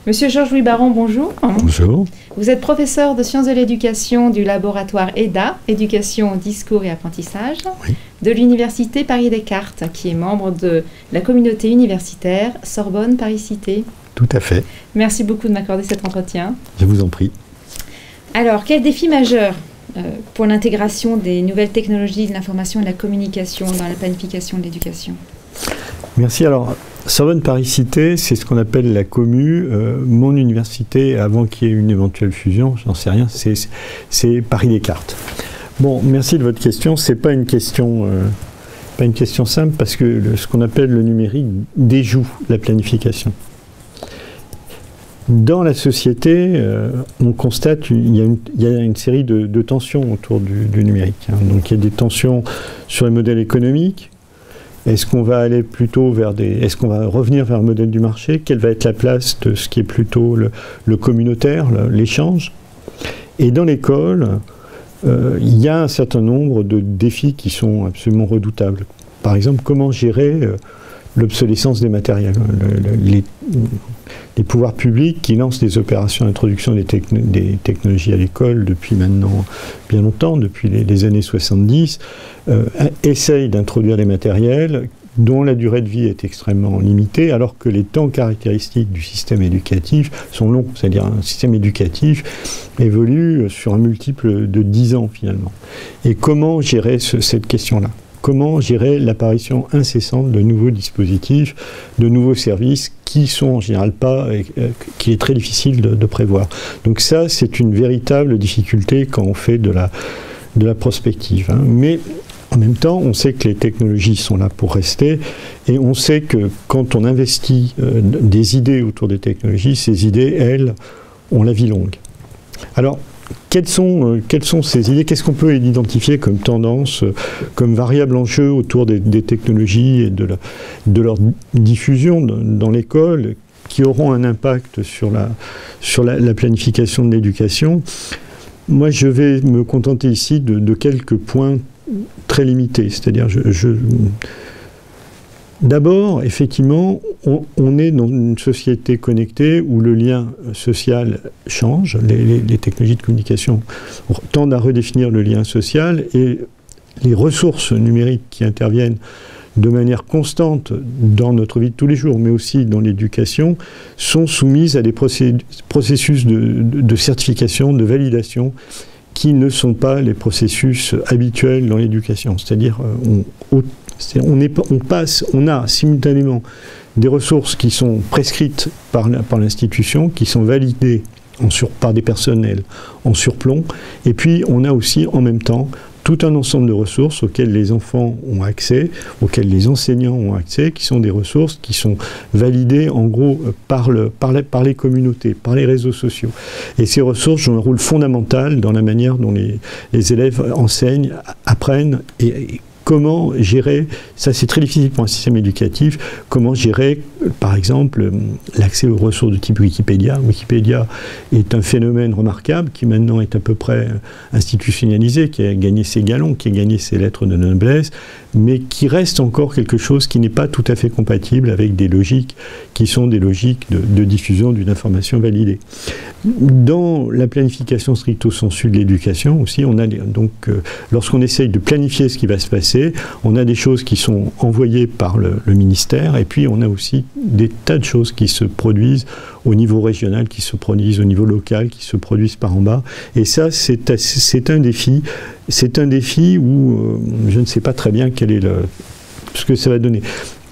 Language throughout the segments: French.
Monsieur Georges-Louis Baron, bonjour. Bonjour. Vous êtes professeur de sciences de l'éducation du laboratoire EDA, Éducation, Discours et Apprentissage, oui, de l'Université Paris-Descartes, qui est membre de la communauté universitaire Sorbonne Paris-Cité. Tout à fait. Merci beaucoup de m'accorder cet entretien. Je vous en prie. Alors, quel défi majeur pour l'intégration des nouvelles technologies de l'information et de la communication dans la planification de l'éducation? Merci. Alors, Sorbonne Paris-Cité, c'est ce qu'on appelle la commu. Mon université, avant qu'il y ait une éventuelle fusion, j'en sais rien, c'est Paris-Descartes. Bon, merci de votre question. C'est pas une question simple parce que ce qu'on appelle le numérique déjoue la planification. Dans la société, on constate qu'il y a une série de tensions autour du numérique. Donc, il y a des tensions sur les modèles économiques. Est-ce qu'on va aller plutôt vers est-ce qu'on va revenir vers un modèle du marché? Quelle va être la place de ce qui est plutôt le communautaire, l'échange? Et dans l'école, il y a un certain nombre de défis qui sont absolument redoutables. Par exemple, comment gérer l'obsolescence des matériels? Les pouvoirs publics qui lancent des opérations d'introduction des technologies à l'école depuis maintenant bien longtemps, depuis les années 70, essayent d'introduire des matériels dont la durée de vie est extrêmement limitée, alors que les temps caractéristiques du système éducatif sont longs. C'est-à-dire un système éducatif évolue sur un multiple de 10 ans finalement. Et comment gérer cette question-là? Comment gérer l'apparition incessante de nouveaux dispositifs, de nouveaux services qui sont en général pas, qui est très difficile de prévoir. Donc ça, c'est une véritable difficulté quand on fait de la prospective. Mais en même temps, on sait que les technologies sont là pour rester et on sait que quand on investit des idées autour des technologies, ces idées, elles, ont la vie longue. Alors, quelles sont ces idées? Qu'est-ce qu'on peut identifier comme tendance, comme variable en jeu autour des technologies et de leur diffusion dans l'école qui auront un impact sur la planification de l'éducation? Moi, je vais me contenter ici de quelques points très limités. C'est-à-dire, d'abord, effectivement, on est dans une société connectée où le lien social change. Les technologies de communication tendent à redéfinir le lien social et les ressources numériques qui interviennent de manière constante dans notre vie de tous les jours, mais aussi dans l'éducation, sont soumises à des processus de certification, de validation, qui ne sont pas les processus habituels dans l'éducation. C'est-à-dire, on a simultanément des ressources qui sont prescrites par l'institution, qui sont validées par des personnels en surplomb, et puis on a aussi en même temps tout un ensemble de ressources auxquelles les enfants ont accès, auxquelles les enseignants ont accès, qui sont des ressources qui sont validées en gros par les communautés, par les réseaux sociaux. Et ces ressources jouent un rôle fondamental dans la manière dont les élèves enseignent, apprennent et comment gérer, ça c'est très difficile pour un système éducatif, comment gérer par exemple l'accès aux ressources de type Wikipédia. Wikipédia est un phénomène remarquable qui maintenant est à peu près institutionnalisé, qui a gagné ses galons, qui a gagné ses lettres de noblesse, mais qui reste encore quelque chose qui n'est pas tout à fait compatible avec des logiques qui sont des logiques de diffusion d'une information validée. Dans la planification stricto sensu de l'éducation aussi, on a donc lorsqu'on essaye de planifier ce qui va se passer, on a des choses qui sont envoyées par le ministère et puis on a aussi des tas de choses qui se produisent au niveau régional, qui se produisent au niveau local, qui se produisent par en bas. Et ça, c'est un défi. C'est un défi où je ne sais pas très bien ce que ça va donner.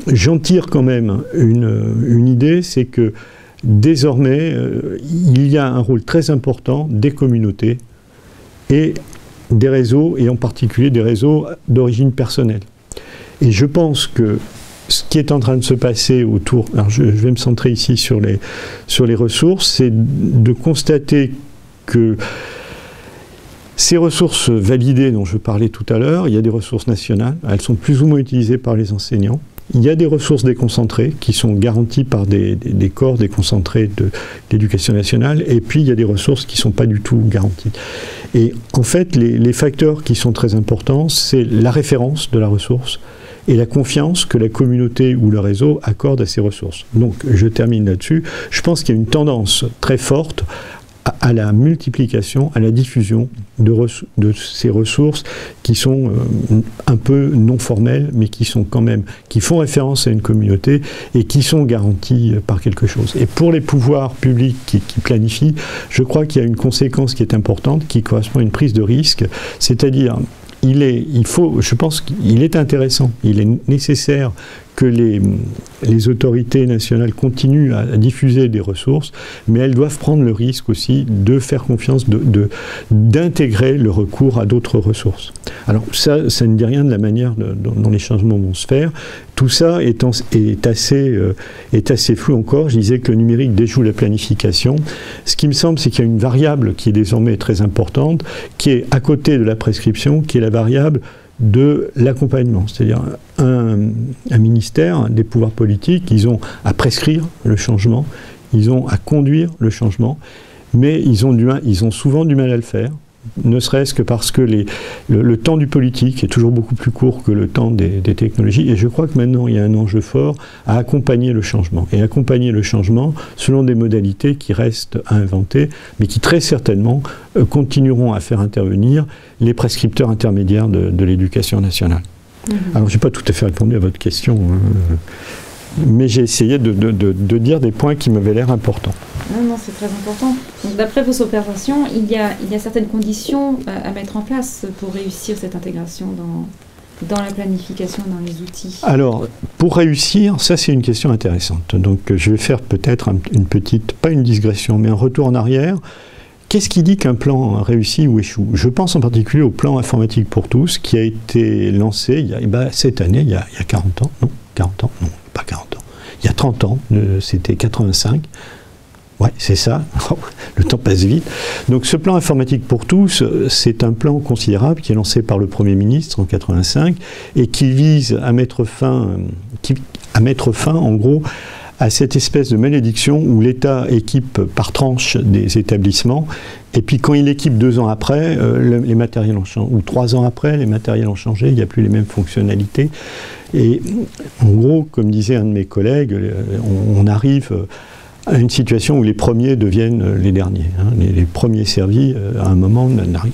J'en tire quand même une idée, c'est que désormais, il y a un rôle très important des communautés et des réseaux, et en particulier des réseaux d'origine personnelle. Et je pense que ce qui est en train de se passer autour, alors je vais me centrer ici sur les ressources, c'est de constater que ces ressources validées dont je parlais tout à l'heure, il y a des ressources nationales, elles sont plus ou moins utilisées par les enseignants. Il y a des ressources déconcentrées qui sont garanties par des corps déconcentrés de l'éducation nationale, et puis il y a des ressources qui ne sont pas du tout garanties. Et en fait, les facteurs qui sont très importants, c'est la référence de la ressource et la confiance que la communauté ou le réseau accorde à ces ressources. Donc, je termine là-dessus. Je pense qu'il y a une tendance très forte à la multiplication, à la diffusion de ces ressources qui sont un peu non formelles, mais qui sont quand même, qui font référence à une communauté et qui sont garanties par quelque chose. Et pour les pouvoirs publics qui planifient, je crois qu'il y a une conséquence qui est importante, qui correspond à une prise de risque, c'est-à-dire je pense qu'il est intéressant, il est nécessaire que les autorités nationales continuent à diffuser des ressources, mais elles doivent prendre le risque aussi de faire confiance, d'intégrer le recours à d'autres ressources. Alors ça ne dit rien de la manière dont les changements vont se faire. Tout ça est assez flou encore. Je disais que le numérique déjoue la planification. Ce qui me semble, c'est qu'il y a une variable qui est désormais très importante, qui est à côté de la prescription, qui est la variable de l'accompagnement. C'est-à-dire un ministère, des pouvoirs politiques, ils ont à prescrire le changement, ils ont à conduire le changement, mais ils ont souvent du mal à le faire, ne serait-ce que parce que le temps du politique est toujours beaucoup plus court que le temps des technologies, et je crois que maintenant il y a un enjeu fort à accompagner le changement, et accompagner le changement selon des modalités qui restent à inventer, mais qui très certainement continueront à faire intervenir les prescripteurs intermédiaires de l'éducation nationale. Alors je n'ai pas tout à fait répondu à votre question, mais j'ai essayé de dire des points qui m'avaient l'air importants. Non, c'est très important. Donc, d'après vos observations, il y a certaines conditions à mettre en place pour réussir cette intégration dans la planification, dans les outils. Alors, pour réussir, ça c'est une question intéressante. Donc je vais faire peut-être une petite, pas une digression, mais un retour en arrière. Qu'est-ce qui dit qu'un plan réussit ou échoue? Je pense en particulier au plan informatique pour tous, qui a été lancé cette année, il y a 40 ans, non 40 ans, non, pas 40 ans, il y a 30 ans, c'était 85. Ouais, c'est ça, le temps passe vite. Donc ce plan informatique pour tous, c'est un plan considérable qui est lancé par le Premier ministre en 85 et qui vise à mettre fin en gros à cette espèce de malédiction où l'État équipe par tranche des établissements, et puis quand il équipe 2 ans après, les matériels ont changé, ou 3 ans après, les matériels ont changé, il n'y a plus les mêmes fonctionnalités. Et en gros, comme disait un de mes collègues, on arrive à une situation où les premiers deviennent les derniers. Les premiers servis, à un moment, n'arrivent.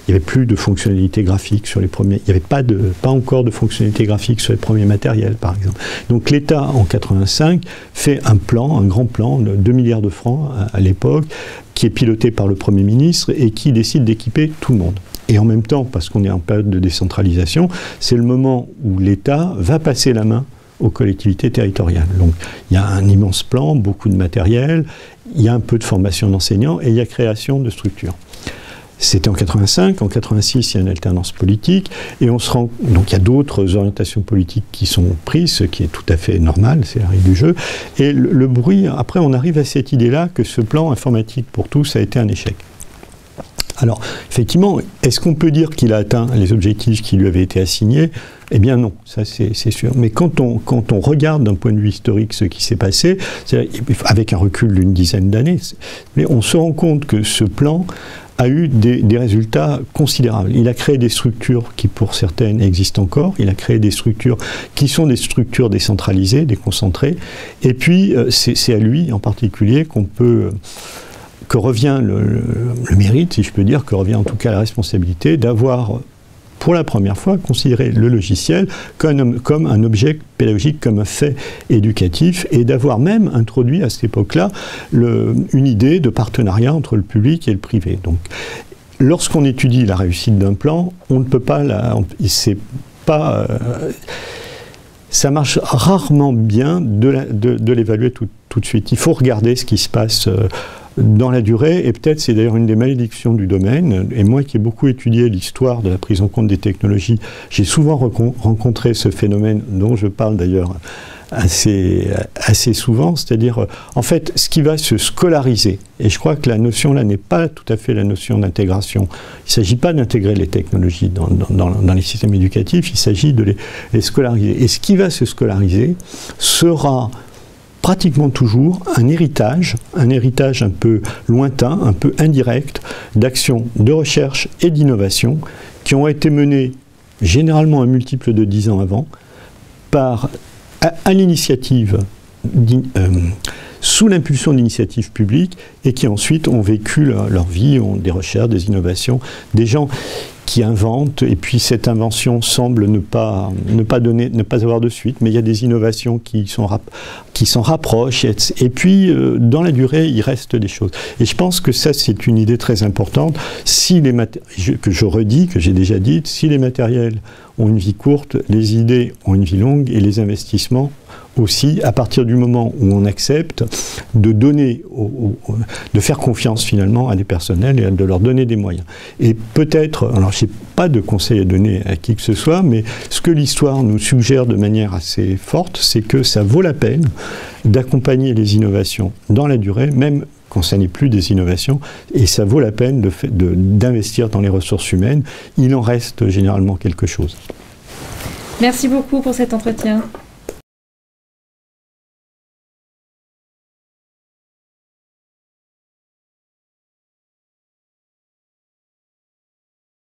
Il n'y avait plus de fonctionnalités graphiques sur les premiers. Il n'y avait pas encore de fonctionnalités graphiques sur les premiers matériels, par exemple. Donc l'État, en 85, fait un grand plan de 2 milliards de francs à l'époque, qui est piloté par le Premier ministre et qui décide d'équiper tout le monde. Et en même temps, parce qu'on est en période de décentralisation, c'est le moment où l'État va passer la main aux collectivités territoriales. Donc il y a un immense plan, beaucoup de matériel, il y a un peu de formation d'enseignants et il y a création de structures. C'était en 85, en 86 il y a une alternance politique et donc il y a d'autres orientations politiques qui sont prises, ce qui est tout à fait normal, c'est la règle du jeu. Et le bruit, après on arrive à cette idée-là que ce plan informatique pour tous a été un échec. Alors, effectivement, est-ce qu'on peut dire qu'il a atteint les objectifs qui lui avaient été assignés? Eh bien non, ça c'est sûr. Mais quand on regarde d'un point de vue historique ce qui s'est passé, avec un recul d'une dizaine d'années, on se rend compte que ce plan a eu des résultats considérables. Il a créé des structures qui, pour certaines, existent encore. Il a créé des structures qui sont des structures décentralisées, déconcentrées. Et puis, c'est à lui en particulier que revient le mérite, si je peux dire, que revient en tout cas la responsabilité d'avoir, pour la première fois, considéré le logiciel comme un objet pédagogique, comme un fait éducatif, et d'avoir même introduit à cette époque-là une idée de partenariat entre le public et le privé. Donc, lorsqu'on étudie la réussite d'un plan, on ne peut pas ça marche rarement bien de l'évaluer tout de suite. Il faut regarder ce qui se passe dans la durée, et peut-être c'est d'ailleurs une des malédictions du domaine, et moi qui ai beaucoup étudié l'histoire de la prise en compte des technologies, j'ai souvent rencontré ce phénomène dont je parle d'ailleurs assez souvent, c'est-à-dire en fait ce qui va se scolariser, et je crois que la notion là n'est pas tout à fait la notion d'intégration. Il ne s'agit pas d'intégrer les technologies dans les systèmes éducatifs, il s'agit de les scolariser, et ce qui va se scolariser sera pratiquement toujours un héritage un peu lointain, un peu indirect, d'actions de recherche et d'innovation qui ont été menées généralement un multiple de 10 ans avant, à l'initiative, sous l'impulsion d'initiatives publiques, et qui ensuite ont vécu leur vie, ont des recherches, des innovations, des gens qui inventent, et puis cette invention semble ne pas avoir de suite, mais il y a des innovations qui s'en rapprochent, et puis dans la durée, il reste des choses. Et je pense que ça, c'est une idée très importante. Que je redis, que j'ai déjà dit, si les matériels ont une vie courte, les idées ont une vie longue, et les investissements aussi, à partir du moment où on accepte de donner, de faire confiance finalement à des personnels et de leur donner des moyens. Et peut-être, alors je n'ai pas de conseil à donner à qui que ce soit, mais ce que l'histoire nous suggère de manière assez forte, c'est que ça vaut la peine d'accompagner les innovations dans la durée, même quand ça n'est plus des innovations, et ça vaut la peine d'investir dans les ressources humaines. Il en reste généralement quelque chose. Merci beaucoup pour cet entretien.